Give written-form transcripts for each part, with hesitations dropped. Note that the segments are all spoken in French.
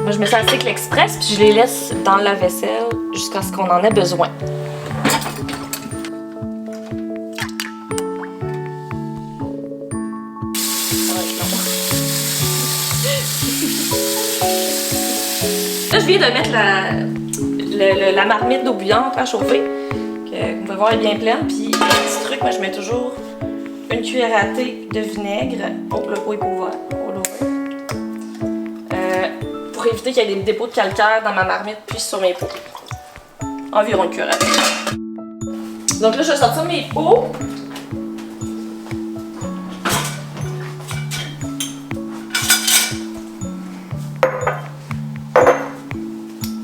Moi, je mets ça à cycle express, puis je les laisse dans le lave-vaisselle jusqu'à ce qu'on en ait besoin. Là, je viens de mettre la marmite d'eau bouillante à chauffer, que vous pouvez voir est bien pleine. Puis, petit truc, moi, je mets toujours une cuillère à thé de vinaigre. Oh, le pot est pour ouvert. Pour éviter qu'il y ait des dépôts de calcaire dans ma marmite puis sur mes pots. Environ une cuillère à thé. Donc là, je vais sortir mes pots.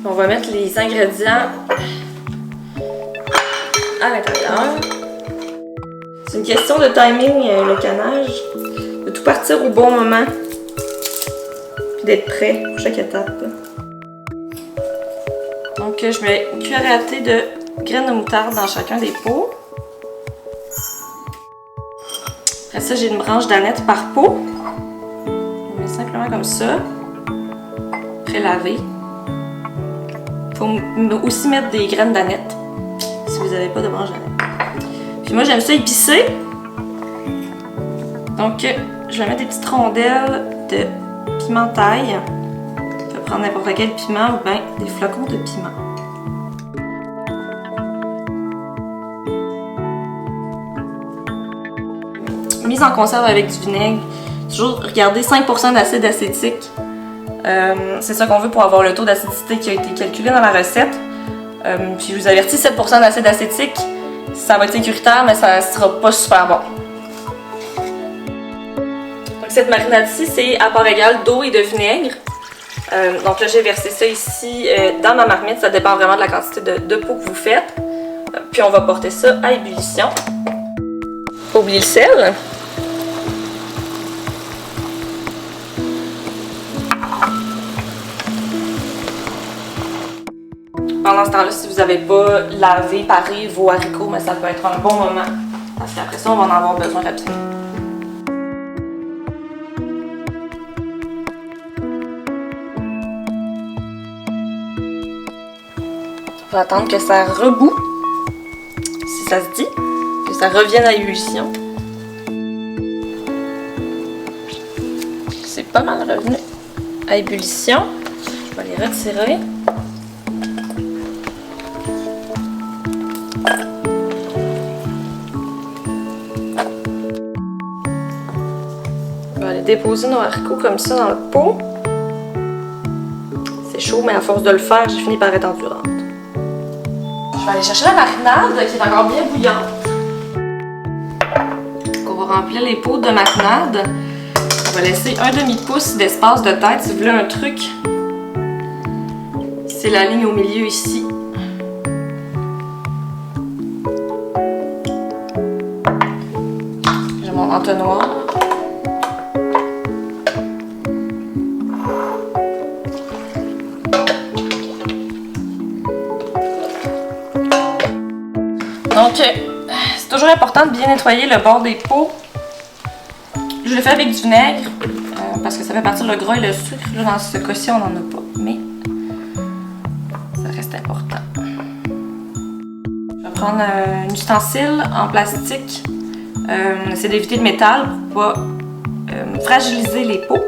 On va mettre les ingrédients à l'intérieur. C'est une question de timing, le canage. De tout partir au bon moment. Puis d'être prêt pour chaque étape. Donc, je mets une cuillère à thé de graines de moutarde dans chacun des pots. Après ça, j'ai une branche d'aneth par pot. Je mets simplement comme ça. Prélavé. Il faut aussi mettre des graines d'aneth si vous n'avez pas de branche d'aneth. Puis moi, j'aime ça épicé. Donc, je vais mettre des petites rondelles de piment taille. On peut prendre n'importe quel piment ou bien des flocons de piment. Mise en conserve avec du vinaigre. Toujours regarder 5% d'acide acétique. C'est ça qu'on veut pour avoir le taux d'acidité qui a été calculé dans la recette. Puis je vous avertis, 7% d'acide acétique, ça va être sécuritaire, mais ça sera pas super bon. Donc cette marinade-ci, c'est à part égale d'eau et de vinaigre. Donc là, j'ai versé ça ici dans ma marmite. Ça dépend vraiment de la quantité de peau que vous faites. Puis on va porter ça à ébullition. Pas oublier le sel. Pendant ce temps-là, si vous n'avez pas lavé, paré vos haricots, mais ça peut être un bon moment. Parce qu'après ça, on va en avoir besoin rapidement. On va attendre que ça reboue, si ça se dit, que ça revienne à ébullition. C'est pas mal revenu à ébullition. Je vais les retirer. On va aller déposer nos haricots comme ça dans le pot. C'est chaud, mais à force de le faire, j'ai fini par être endurante. Je vais aller chercher la marinade qui est encore bien bouillante. Donc on va remplir les pots de marinade. On va laisser un demi-pouce d'espace de tête. Si vous voulez un truc, c'est la ligne au milieu ici. J'ai mon entonnoir. Donc, c'est toujours important de bien nettoyer le bord des pots. Je le fais avec du vinaigre parce que ça fait partir le gras et le sucre. Là, dans ce cas-ci, on n'en a pas, mais ça reste important. Je vais prendre un ustensile en plastique. On essaie d'éviter le métal pour pas fragiliser les pots.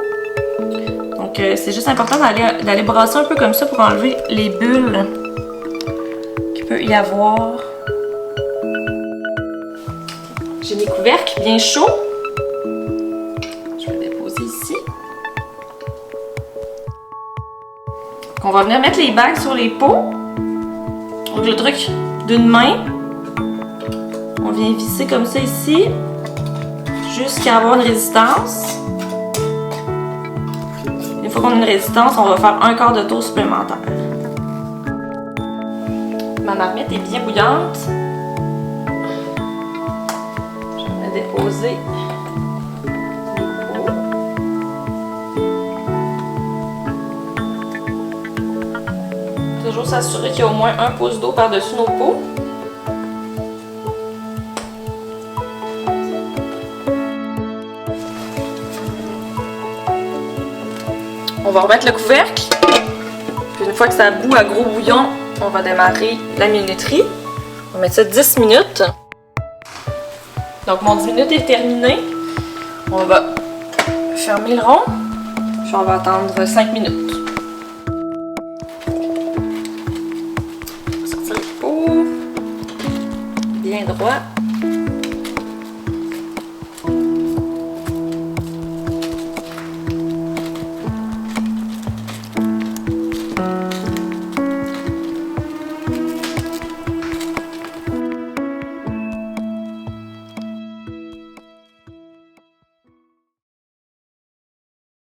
Donc, c'est juste important d'aller brasser un peu comme ça pour enlever les bulles qu'il peut y avoir. J'ai mes couvercles bien chauds. Je vais déposer ici. On va venir mettre les bagues sur les pots. Donc le truc d'une main. On vient visser comme ça ici. Jusqu'à avoir une résistance. Une fois qu'on a une résistance, on va faire un quart de tour supplémentaire. Ma marmite est bien bouillante. Déposer les pots. Toujours s'assurer qu'il y a au moins un pouce d'eau par-dessus nos pots. On va remettre le couvercle. fois que ça bout à gros bouillon, on va démarrer la minuterie. On va mettre ça 10 minutes. Donc mon 10 minutes est terminé. On va fermer le rond. Puis on va attendre 5 minutes. On va sortir le pot. Bien droit.